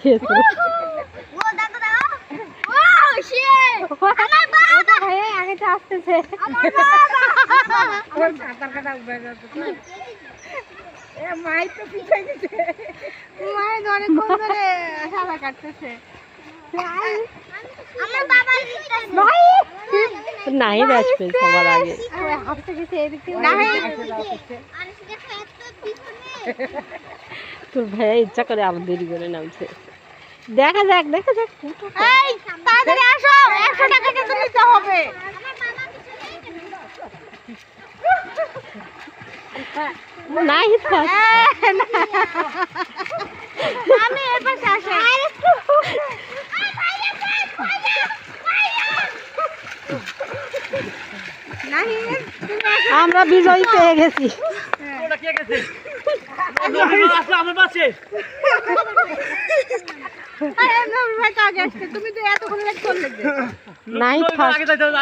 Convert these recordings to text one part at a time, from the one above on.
খেয়েছে। আগে তো আসতেছে মায়ের তো পিছাই দিচ্ছে, মায়ের অনেকক্ষণ ধরে সাঁতার কাটতেছে। নাই আসবে সবার আগে। তোর ভাইয়া ইচ্ছা করে আবার দেরি করে নামছে। দেখা যাক দেখা যাক। তাড়াতাড়ি আসো, 100 টাকা কিন্তু নিতে হবে। নাই আমি এর পাশে আসি। আমরা বিজয়ী পেয়ে গেছি।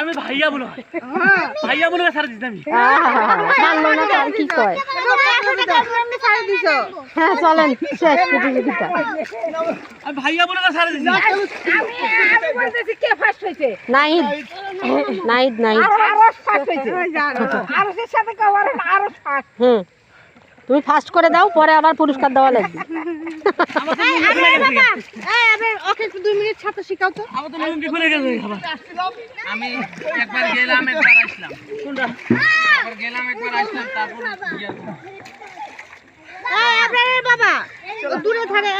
আমি ভাইয়া বলো ভাইয়া বলে ছাড় দিতাম। কি কয় হ্যাঁ চলেন শেষ প্রতিযোগিতা। আমি ভাইয়া বলে ছাড় দিতাম। নাহিদ নাহিদ নাহিদ হুম তুমি ফার্স্ট করে দাও, পরে আবার পুরস্কার দেওয়া লাগবে। ওকে 2 মিনিট ছাত্র শিখাও তো। আমার তো লুঙ্গি খুলে গেছে। আমি একবার গেলাম একবার আসলাম। কোনটা? একবার গেলাম একবার আসলাম তারপর আপনার বাবা দূরে ধারে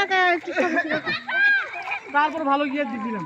তারপর ভালো গিয়ে দিছিলাম।